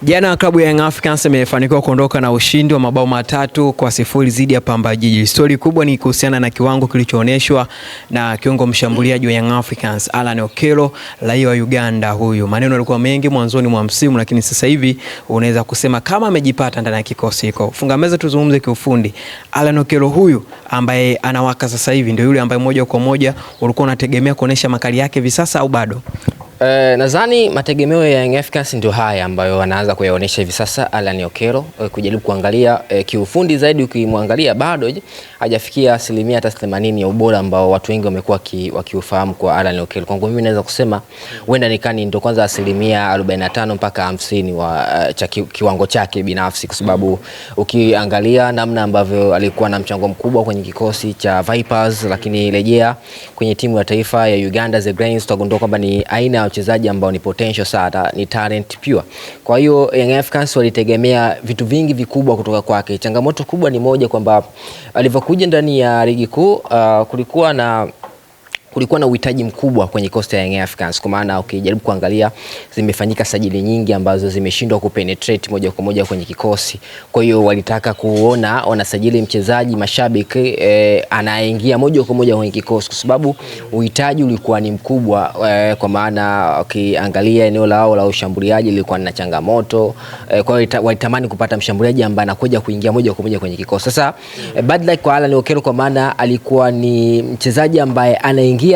Jana klabu ya Young Africans imefanikiwa kuondoka na ushindi wa mabao 3-0 dhidi ya Pamba Jiji. Stori kubwa ni kuhusiana na kiwango kilichoonyeshwa na kiungo mshambuliaji wa Young Africans Alan Okello, raia wa Uganda huyu. Maneno yalikuwa mengi mwanzoni mwa msimu, lakini sasa hivi unaweza kusema kama amejipata ndani ya kikosi hiko. Funga meza tuzungumze kiufundi. Alan Okello huyu ambaye anawaka sasa hivi ndio yule ambaye moja kwa moja ulikuwa unategemea kuonesha makali yake hivi sasa au bado? Nadhani mategemeo ya Young Africans ndio haya ambayo wanaanza kuyaonesha hivi sasa. Alan Okello kujaribu kuangalia kiufundi zaidi, ukimwangalia bado hajafikia asilimia hata 80 ya ubora ambao watu wengi wamekuwa wakiufahamu kwa Alan Okello. Kwangu mimi naweza kusema huenda nikani ndio kwanza asilimia 45 mpaka 50 wa kiwango chake binafsi, kwa sababu ukiangalia namna ambavyo alikuwa na mchango mkubwa kwenye kikosi cha Vipers, lakini rejea kwenye timu ya taifa ya Uganda The Cranes, tutagundua kwamba ni aina wachezaji ambao ni potential sana, ni talent pure. Kwa hiyo Young Africans walitegemea vitu vingi vikubwa kutoka kwake. Changamoto kubwa ni moja, kwamba alivyokuja ndani ya ligi kuu kulikuwa na uhitaji mkubwa kwenye kosta ya Young Africans, kwa maana ukijaribu kuangalia zimefanyika sajili nyingi ambazo zimeshindwa kupenetrate moja kwa moja kwenye kikosi. Kwa hiyo walitaka kuona wanasajili mchezaji mashabiki anaingia moja kwa moja kwenye kikosi, kwa sababu uhitaji ulikuwa ni mkubwa, kwa maana ukiangalia eneo lao la ushambuliaji lilikuwa na changamoto. Kwa hiyo walitamani kupata mshambuliaji ambaye anakuja kuingia moja kwa moja kwenye kikosi. Sasa bad luck kwa Alan Okello, kwa maana alikuwa ni mchezaji ambaye anaingia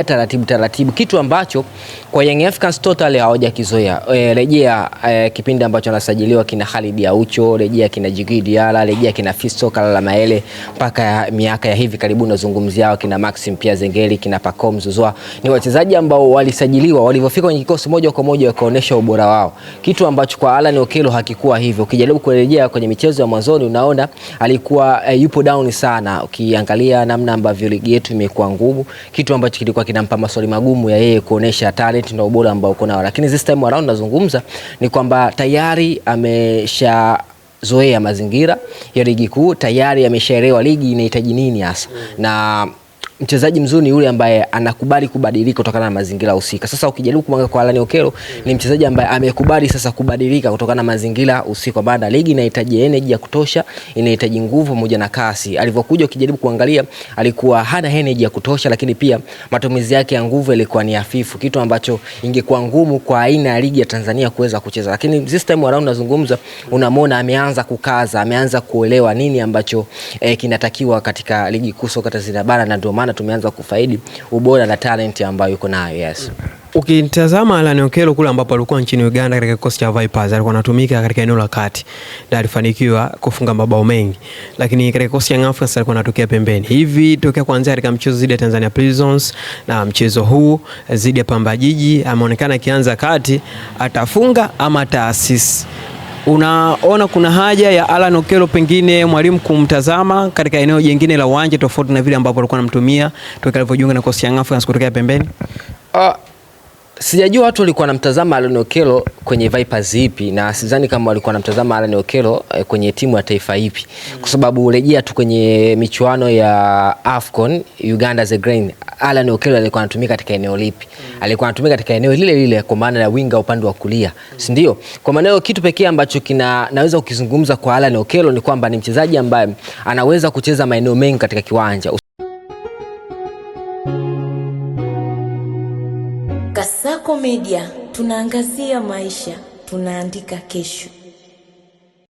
taratibu, kitu ambacho kwa Young Africans total hawajakizoea. Rejea kipindi ambacho anasajiliwa kina Khalid Aucho, rejea kina Djigui Diarra, rejea kina Fiston Kalala Mayele, mpaka miaka ya hivi karibuni nazungumzia kina Maxim Pia Zengeli, kina Pacome Zouzoua. Ni wachezaji ambao walisajiliwa, walivyofika kwenye kikosi moja kwa moja wakaonesha ubora wao, kitu ambacho kwa Alan Okello hakikuwa hivyo. Ukijaribu kurejea kwenye michezo ya mwanzoni unaona alikuwa yupo down sana. Ukiangalia namna ambavyo ligi yetu imekuwa ngumu, kitu ambacho kilikuwa kinampa maswali magumu ya yeye kuonesha talent na ubora ambao uko nao. Lakini this time around nazungumza ni kwamba tayari ameshazoea mazingira ya ligi kuu, tayari ameshaelewa ligi inahitaji nini hasa, na mchezaji mzuri ni yule ambaye anakubali kubadilika kutokana na mazingira husika. Sasa ukijaribu kumwangalia kwa Alan Okello, ni mchezaji ambaye amekubali sasa kubadilika kutokana na mazingira husika. Baada ligi inahitaji energy ya kutosha, inahitaji nguvu pamoja na kasi. Alivyokuja ukijaribu kuangalia alikuwa hana energy ya kutosha, lakini pia matumizi yake ya nguvu yalikuwa ni hafifu, kitu ambacho ingekuwa ngumu kwa aina ya ligi ya Tanzania kuweza kucheza. Lakini this time around nazungumza, unamwona ameanza kukaza, ameanza kuelewa nini ambacho kinatakiwa katika ligi kuu soka Tanzania bara, na ndio maana tumeanza kufaidi ubora na talent ambayo yuko nayo. Yes. Ukitazama Alan Okello kule ambapo alikuwa nchini Uganda katika kikosi cha Vipers, alikuwa anatumika katika eneo la kati na alifanikiwa kufunga mabao mengi, lakini katika kikosi cha Young Africans alikuwa anatokea pembeni. Hivi tokea kuanzia katika mchezo dhidi ya Tanzania Prisons na mchezo huu dhidi ya Pamba Jiji ameonekana akianza kati, atafunga ama ataassist. Unaona kuna haja ya Alan Okello pengine mwalimu kumtazama katika eneo jingine la uwanja tofauti na vile ambapo alikuwa anamtumia toka alivyojiunga na kosi ya Young Africans kutokea pembeni? Sijajua watu walikuwa wanamtazama Alan Okello kwenye Vipers ipi, na sidhani kama walikuwa wanamtazama Alan Okello kwenye timu ya taifa ipi, kwa sababu rejea tu kwenye michuano ya AFCON Uganda The Cranes, Alan Okello alikuwa anatumika katika eneo lipi? Alikuwa anatumika katika eneo lile kwa maana ya winga upande wa kulia, si ndio? Kwa maana hiyo kitu pekee ambacho naweza ukizungumza kwa Alan Okello ni kwamba ni mchezaji ambaye anaweza kucheza maeneo mengi katika kiwanja. Kasako Media, tunaangazia maisha, tunaandika kesho.